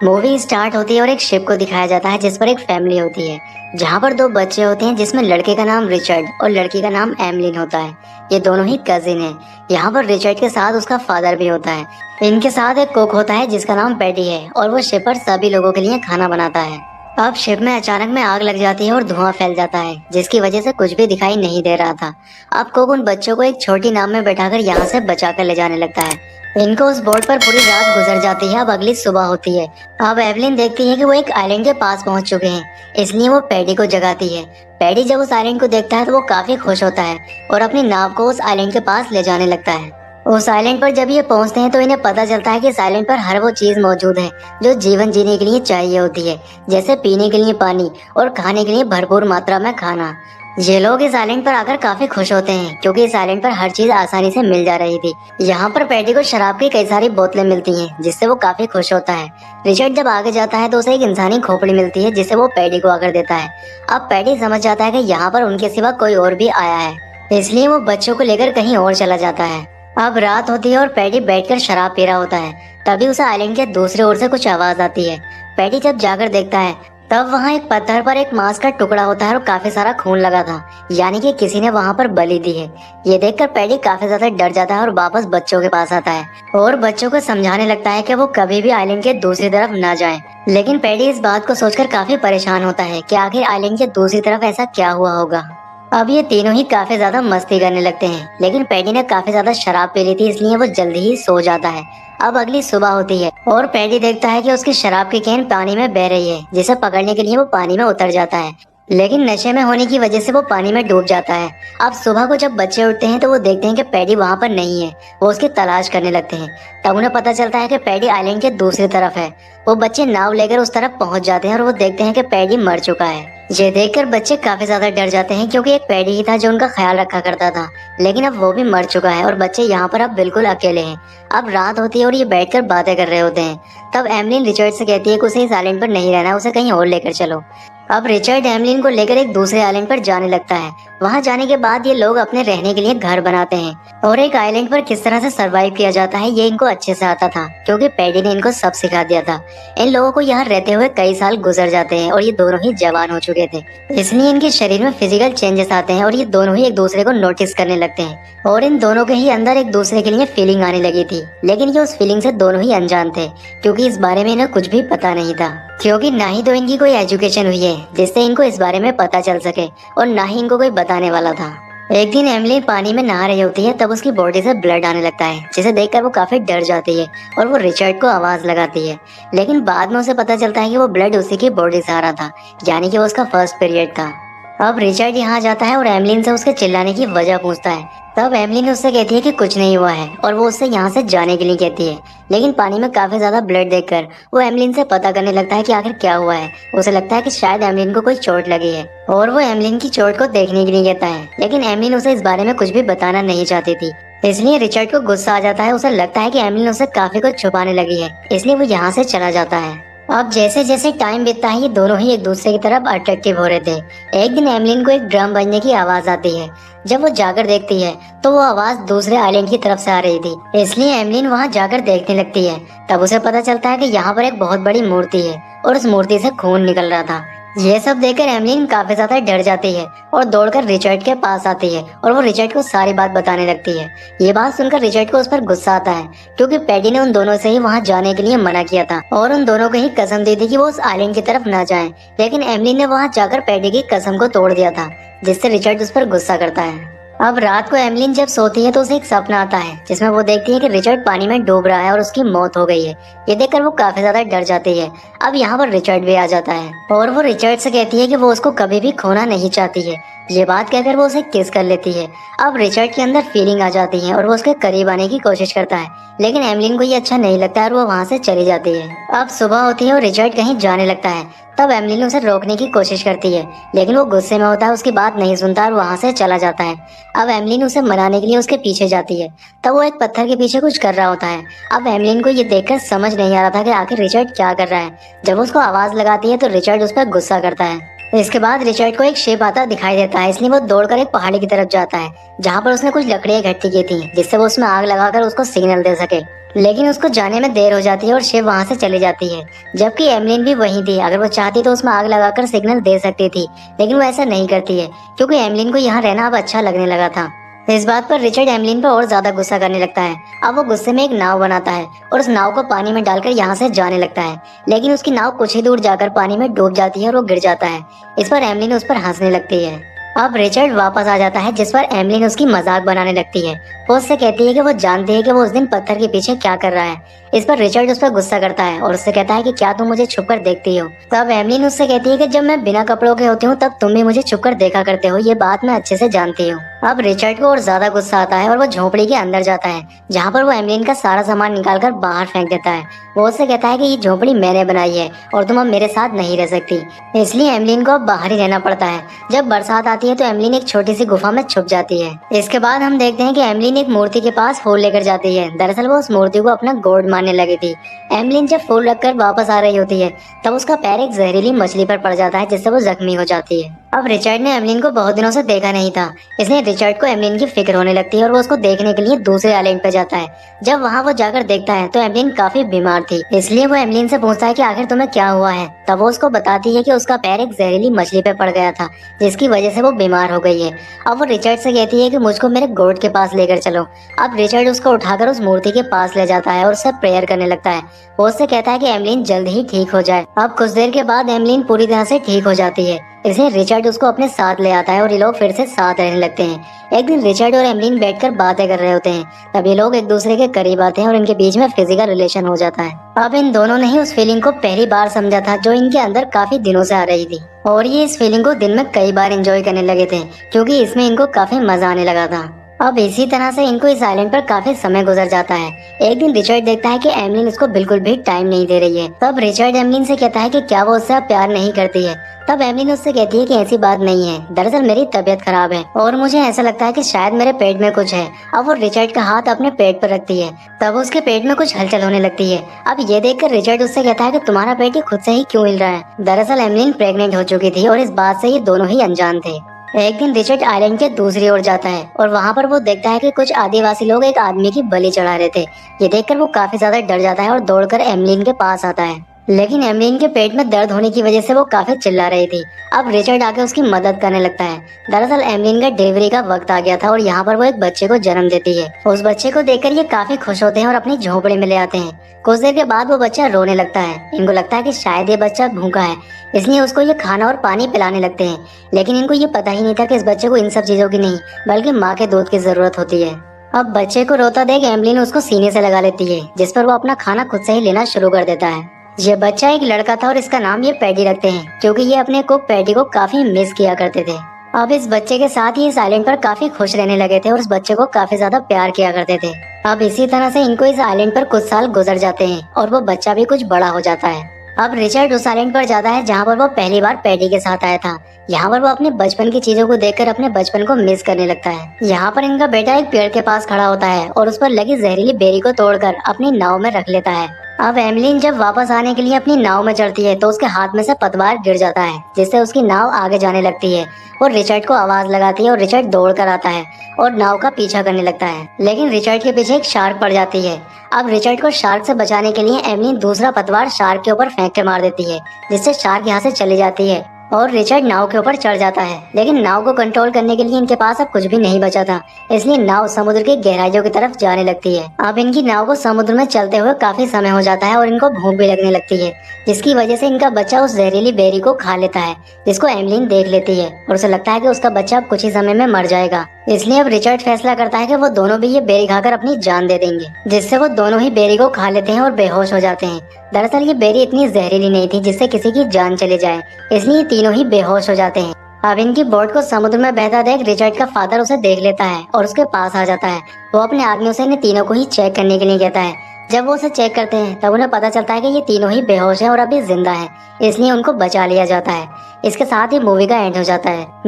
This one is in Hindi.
मूवी स्टार्ट होती है और एक शिप को दिखाया जाता है जिस पर एक फैमिली होती है, जहाँ पर दो बच्चे होते हैं जिसमें लड़के का नाम रिचर्ड और लड़की का नाम एमलिन होता है। ये दोनों ही कजिन हैं। यहाँ पर रिचर्ड के साथ उसका फादर भी होता है। इनके साथ एक कुक होता है जिसका नाम पैडी है और वो शिप पर सभी लोगों के लिए खाना बनाता है। अब शिप में अचानक में आग लग जाती है और धुआं फैल जाता है जिसकी वजह से कुछ भी दिखाई नहीं दे रहा था। अब कुक उन बच्चों को एक छोटी नाव में बैठाकर यहाँ से बचाकर ले जाने लगता है। इनको उस बोट पर पूरी रात गुजर जाती है। अब अगली सुबह होती है। अब एवलिन देखती है कि वो एक आइलैंड के पास पहुंच चुके हैं, इसलिए वो पैडी को जगाती है। पैडी जब उस आइलैंड को देखता है तो वो काफी खुश होता है और अपनी नाव को उस आइलैंड के पास ले जाने लगता है। उस आइलैंड पर जब ये पहुंचते हैं तो इन्हें पता चलता है कि इस आइलैंड पर हर वो चीज मौजूद है जो जीवन जीने के लिए चाहिए होती है, जैसे पीने के लिए पानी और खाने के लिए भरपूर मात्रा में खाना। ये लोग इस आइलैंड पर आकर काफी खुश होते हैं क्योंकि इस आइलैंड पर हर चीज आसानी से मिल जा रही थी। यहाँ पर पैडी को शराब की कई सारी बोतलें मिलती हैं जिससे वो काफी खुश होता है। रिचर्ड जब आगे जाता है तो उसे एक इंसानी खोपड़ी मिलती है जिसे वो पैडी को आकर देता है। अब पैडी समझ जाता है कि यहाँ पर उनके सिवा कोई और भी आया है, इसलिए वो बच्चों को लेकर कहीं और चला जाता है। अब रात होती है और पैडी बैठकर शराब पी रहा होता है। तभी उसे आइलैंड के दूसरी ओर से कुछ आवाज आती है। पैडी जब जाकर देखता है तब वहाँ एक पत्थर पर एक मांस का टुकड़ा होता है और काफी सारा खून लगा था, यानी कि किसी ने वहाँ पर बलि दी है। ये देखकर पैडी काफी ज्यादा डर जाता है और वापस बच्चों के पास आता है और बच्चों को समझाने लगता है कि वो कभी भी आइलैंड के दूसरी तरफ ना जाएं। लेकिन पैडी इस बात को सोचकर काफी परेशान होता है कि आखिर आइलैंड के दूसरी तरफ ऐसा क्या हुआ होगा। अब ये तीनों ही काफी ज्यादा मस्ती करने लगते हैं, लेकिन पैडी ने काफी ज्यादा शराब पी ली थी इसलिए वो जल्दी ही सो जाता है। अब अगली सुबह होती है और पैडी देखता है कि उसकी शराब की कैन पानी में बह रही है, जिसे पकड़ने के लिए वो पानी में उतर जाता है, लेकिन नशे में होने की वजह से वो पानी में डूब जाता है। अब सुबह को जब बच्चे उठते हैं तो वो देखते हैं कि पैडी वहाँ पर नहीं है। वो उसकी तलाश करने लगते हैं। तब उन्हें पता चलता है कि पैडी आइलैंड के दूसरी तरफ है। वो बच्चे नाव लेकर उस तरफ पहुंच जाते हैं और वो देखते हैं कि पैडी मर चुका है। ये देखकर बच्चे काफी ज्यादा डर जाते हैं क्योंकि एक पैडी ही था जो उनका ख्याल रखा करता था, लेकिन अब वो भी मर चुका है और बच्चे यहाँ पर अब बिल्कुल अकेले हैं। अब रात होती है और ये बैठकर बातें कर रहे होते हैं। तब एमलिन रिचर्ड से कहती है कि उसे इस आइलैंड पर नहीं रहना, उसे कहीं और लेकर चलो। अब रिचर्ड एमलिन को लेकर एक दूसरे आइलैंड पर जाने लगता है। वहां जाने के बाद ये लोग अपने रहने के लिए घर बनाते हैं और एक आइलैंड पर किस तरह से सरवाइव किया जाता है ये इनको अच्छे से आता था क्योंकि पैडी ने इनको सब सिखा दिया था। इन लोगों को यहाँ रहते हुए कई साल गुजर जाते हैं और ये दोनों ही जवान हो चुके थे, इसलिए इनके शरीर में फिजिकल चेंजेस आते हैं और ये दोनों ही एक दूसरे को नोटिस करने लगते हैं और इन दोनों के ही अंदर एक दूसरे के लिए फीलिंग आने लगी थी। लेकिन ये उस फीलिंग से दोनों ही अनजान थे क्योंकि इस बारे में इन्हें कुछ भी पता नहीं था, क्योंकि ना ही तो इनकी कोई एजुकेशन हुई है जिससे इनको इस बारे में पता चल सके और ना ही इनको कोई बताने वाला था। एक दिन एमिली पानी में नहा रही होती है, तब उसकी बॉडी से ब्लड आने लगता है जिसे देखकर वो काफी डर जाती है और वो रिचर्ड को आवाज लगाती है। लेकिन बाद में उसे पता चलता है कि वो ब्लड उसी की बॉडी से आ रहा था, यानी कि वो उसका फर्स्ट पीरियड था। अब रिचर्ड यहाँ जाता है और एमलिन से उसके चिल्लाने की वजह पूछता है। तब एमलिन उससे कहती है कि कुछ नहीं हुआ है और वो उससे यहाँ से जाने के लिए कहती है। लेकिन पानी में काफी ज्यादा ब्लड देखकर वो एमलिन से पता करने लगता है कि आखिर क्या हुआ है। उसे लगता है कि शायद एमलिन को कोई चोट लगी है और वो एमलिन की चोट को देखने के लिए कहता है। लेकिन एमलिन उसे इस बारे में कुछ भी बताना नहीं चाहती थी, इसलिए रिचर्ड को गुस्सा आ जाता है। उसे लगता है कि एमलिन उसे काफी कुछ छुपाने लगी है, इसलिए वो यहाँ से चला जाता है। अब जैसे जैसे टाइम बीतता है ये दोनों ही एक दूसरे की तरफ अट्रैक्टिव हो रहे थे। एक दिन एमलिन को एक ड्रम बजने की आवाज आती है। जब वो जाकर देखती है तो वो आवाज दूसरे आइलैंड की तरफ से आ रही थी, इसलिए एमलिन वहां जाकर देखने लगती है। तब उसे पता चलता है कि यहाँ पर एक बहुत बड़ी मूर्ति है और उस मूर्ति से खून निकल रहा था। ये सब देखकर एमलिन काफी ज्यादा डर जाती है और दौड़कर रिचर्ड के पास आती है और वो रिचर्ड को सारी बात बताने लगती है। ये बात सुनकर रिचर्ड को उस पर गुस्सा आता है क्योंकि पैडी ने उन दोनों से ही वहां जाने के लिए मना किया था और उन दोनों को ही कसम दी थी कि वो उस आइलैंड की तरफ ना जाएं। लेकिन एमलिन ने वहां जाकर पैडी की कसम को तोड़ दिया था, जिससे रिचर्ड उस पर गुस्सा करता है। अब रात को एमलिन जब सोती है तो उसे एक सपना आता है जिसमें वो देखती है कि रिचर्ड पानी में डूब रहा है और उसकी मौत हो गई है। ये देखकर वो काफी ज्यादा डर जाती है। अब यहाँ पर रिचर्ड भी आ जाता है और वो रिचर्ड से कहती है कि वो उसको कभी भी खोना नहीं चाहती है। ये बात कहकर वो उसे किस कर लेती है। अब रिचर्ड के अंदर फीलिंग आ जाती है और वो उसके करीब आने की कोशिश करता है, लेकिन एमलिन को ये अच्छा नहीं लगता और वो वहाँ से चली जाती है। अब सुबह होती है और रिचर्ड कहीं जाने लगता है। तब एमलिन उसे रोकने की कोशिश करती है, लेकिन वो गुस्से में होता है, उसकी बात नहीं सुनता और वहाँ से चला जाता है। अब एमलिन उसे मनाने के लिए उसके पीछे जाती है। तब वो एक पत्थर के पीछे कुछ कर रहा होता है। अब एमलिन को ये देखकर समझ नहीं आ रहा था कि आखिर रिचर्ड क्या कर रहा है। जब उसको आवाज लगाती है तो रिचर्ड उस पर गुस्सा करता है। इसके बाद रिचर्ड को एक शेप आता दिखाई देता है, इसलिए वो दौड़कर एक पहाड़ी की तरफ जाता है जहाँ पर उसने कुछ लकड़ियाँ इकट्ठी की थी जिससे वो उसमें आग लगाकर उसको सिग्नल दे सके। लेकिन उसको जाने में देर हो जाती है और शिव वहाँ से चली जाती है, जबकि एमलिन भी वहीं थी। अगर वो चाहती तो उसमें आग लगाकर सिग्नल दे सकती थी, लेकिन वो ऐसा नहीं करती है क्योंकि एमलिन को यहाँ रहना अब अच्छा लगने लगा था। इस बात पर रिचर्ड एमलिन पर और ज्यादा गुस्सा करने लगता है। अब वो गुस्से में एक नाव बनाता है और उस नाव को पानी में डालकर यहाँ से जाने लगता है, लेकिन उसकी नाव कुछ ही दूर जाकर पानी में डूब जाती है और वो गिर जाता है। इस पर एमलिन उस पर हंसने लगती है। अब रिचर्ड वापस आ जाता है, जिस पर एमलिन उसकी मजाक बनाने लगती है। वो उससे कहती है कि वो जानती है कि वो उस दिन पत्थर के पीछे क्या कर रहा है। इस पर रिचर्ड उस पर गुस्सा करता है और उससे कहता है कि क्या तुम मुझे छुपकर देखती हो। तब एमलिन उससे कहती है कि जब मैं बिना कपड़ों के होती हूँ तब तुम भी मुझे छुपकर देखा करते हो, ये बात मैं अच्छे से जानती हूँ। अब रिचर्ड को और ज्यादा गुस्सा आता है और वो झोपड़ी के अंदर जाता है, जहाँ पर वो एमलिन का सारा सामान निकालकर बाहर फेंक देता है। वो उससे कहता है कि ये झोपड़ी मैंने बनाई है और तुम अब मेरे साथ नहीं रह सकती, इसलिए एमलिन को अब बाहर ही रहना पड़ता है। जब बरसात आती है तो एमलिन एक छोटी सी गुफा में छुप जाती है। इसके बाद हम देखते हैं कि एमलिन एक मूर्ति के पास फूल लेकर जाती है। दरअसल वो उस मूर्ति को अपना गॉड मानने लगी थी। एमलिन जब फूल रखकर वापस आ रही होती है तब उसका पैर एक जहरीली मछली पर पड़ जाता है, जिससे वो जख्मी हो जाती है। अब रिचर्ड ने एमलिन को बहुत दिनों से देखा नहीं था, इसलिए रिचर्ड को एमलिन की फिक्र होने लगती है और वो उसको देखने के लिए दूसरे आइलैंड पे जाता है। जब वहाँ वो जाकर देखता है तो एमलिन काफी बीमार थी, इसलिए वो एमलिन से पूछता है कि आखिर तुम्हें क्या हुआ है। तब वो उसको बताती है कि उसका पैर एक जहरीली मछली पे पड़ गया था, जिसकी वजह से वो बीमार हो गई है। अब वो रिचर्ड से कहती है कि मुझको मेरे गॉड के पास लेकर चलो। अब रिचर्ड उसको उठाकर उस मूर्ति के पास ले जाता है और उससे प्रेयर करने लगता है। वो उससे कहता है कि एमलिन जल्द ही ठीक हो जाए। अब कुछ देर के बाद एमलिन पूरी तरह से ठीक हो जाती है, इसलिए रिचर्ड उसको अपने साथ ले आता है और ये लोग फिर से साथ रहने लगते हैं। एक दिन रिचर्ड और एमलिन बैठकर बातें कर रहे होते हैं, तब ये लोग एक दूसरे के करीब आते हैं और इनके बीच में फिजिकल रिलेशन हो जाता है। अब इन दोनों ने ही उस फीलिंग को पहली बार समझा था जो इनके अंदर काफी दिनों से आ रही थी, और ये इस फीलिंग को दिन में कई बार एंजॉय करने लगे थे क्योंकि इसमें इनको काफी मजा आने लगा था। अब इसी तरह से इनको इस आइलैंड पर काफी समय गुजर जाता है। एक दिन रिचर्ड देखता है कि एमलिन उसको बिल्कुल भी टाइम नहीं दे रही है। तब रिचर्ड एमलिन से कहता है कि क्या वो उससे अब प्यार नहीं करती है। तब एमलिन उससे कहती है कि ऐसी बात नहीं है, दरअसल मेरी तबीयत खराब है और मुझे ऐसा लगता है कि शायद मेरे पेट में कुछ है। अब वो रिचर्ड का हाथ अपने पेट पर रखती है, तब उसके पेट में कुछ हलचल होने लगती है। अब ये देखकर रिचर्ड उससे कहता है कि तुम्हारा पेट ही खुद से ही क्यों हिल रहा है। दरअसल एमलिन प्रेग्नेंट हो चुकी थी और इस बात से ये दोनों ही अनजान थे। एक दिन रिचर्ड आइलैंड के दूसरी ओर जाता है और वहाँ पर वो देखता है कि कुछ आदिवासी लोग एक आदमी की बलि चढ़ा रहे थे। ये देखकर वो काफी ज्यादा डर जाता है और दौड़कर एमलिन के पास आता है, लेकिन एमलिन के पेट में दर्द होने की वजह से वो काफी चिल्ला रही थी। अब रिचर्ड आके उसकी मदद करने लगता है। दरअसल एमलिन का डिलीवरी का वक्त आ गया था और यहाँ पर वो एक बच्चे को जन्म देती है। उस बच्चे को देखकर ये काफी खुश होते हैं और अपनी झोपड़ी में ले आते हैं। कुछ देर के बाद वो बच्चा रोने लगता है। इनको लगता है कि शायद ये बच्चा भूखा है, इसलिए उसको ये खाना और पानी पिलाने लगते हैं, लेकिन इनको ये पता ही नहीं था कि इस बच्चे को इन सब चीजों की नहीं बल्कि माँ के दूध की जरूरत होती है। अब बच्चे को रोता देख एमलिन उसको सीने से लगा लेती है, जिस पर वो अपना खाना खुद से ही लेना शुरू कर देता है। ये बच्चा एक लड़का था और इसका नाम ये पैडी रखते हैं क्योंकि ये अपने कुक पैडी को काफी मिस किया करते थे। अब इस बच्चे के साथ ही इस आइलैंड पर काफी खुश रहने लगे थे और इस बच्चे को काफी ज्यादा प्यार किया करते थे। अब इसी तरह से इनको इस आइलैंड पर कुछ साल गुजर जाते हैं और वो बच्चा भी कुछ बड़ा हो जाता है। अब रिचर्ड उस आइलैंड पर जाता है जहाँ पर वो पहली बार पैडी के साथ आया था। यहाँ पर वो अपने बचपन की चीजों को देखकर अपने बचपन को मिस करने लगता है। यहाँ पर इनका बेटा एक पेड़ के पास खड़ा होता है और उस पर लगी जहरीली बेरी को तोड़कर अपनी नाव में रख लेता है। अब एमलिन जब वापस आने के लिए अपनी नाव में चढ़ती है तो उसके हाथ में से पतवार गिर जाता है, जिससे उसकी नाव आगे जाने लगती है। वो रिचर्ड को आवाज लगाती है और रिचर्ड दौड़ कर आता है और नाव का पीछा करने लगता है, लेकिन रिचर्ड के पीछे एक शार्क पड़ जाती है। अब रिचर्ड को शार्क से बचाने के लिए एमलिन दूसरा पतवार शार्क के ऊपर फेंक के मार देती है, जिससे शार्क यहाँ से चली जाती है और रिचर्ड नाव के ऊपर चढ़ जाता है। लेकिन नाव को कंट्रोल करने के लिए इनके पास अब कुछ भी नहीं बचा था, इसलिए नाव समुद्र की गहराइयों की तरफ जाने लगती है। अब इनकी नाव को समुद्र में चलते हुए काफी समय हो जाता है और इनको भूख भी लगने लगती है, जिसकी वजह से इनका बच्चा उस जहरीली बेरी को खा लेता है, जिसको एमलिन देख लेती है और उसे लगता है कि उसका बच्चा अब कुछ ही समय में मर जाएगा। इसलिए अब रिचर्ड फैसला करता है कि वो दोनों भी ये बेरी खाकर अपनी जान दे देंगे, जिससे वो दोनों ही बेरी को खा लेते हैं और बेहोश हो जाते हैं। दरअसल ये बेरी इतनी जहरीली नहीं थी जिससे किसी की जान चली जाए, इसलिए तीनों ही बेहोश हो जाते हैं। अब इनकी बोट को समुद्र में बहता देख रिचर्ड का फादर उसे देख लेता है और उसके पास आ जाता है। वो अपने आदमियों से इन तीनों को ही चेक करने के लिए कहता है। जब वो उसे चेक करते हैं तब उन्हें पता चलता है कि ये तीनों ही बेहोश हैं और अभी जिंदा हैं, इसलिए उनको बचा लिया जाता है। इसके साथ ही मूवी का एंड हो जाता है।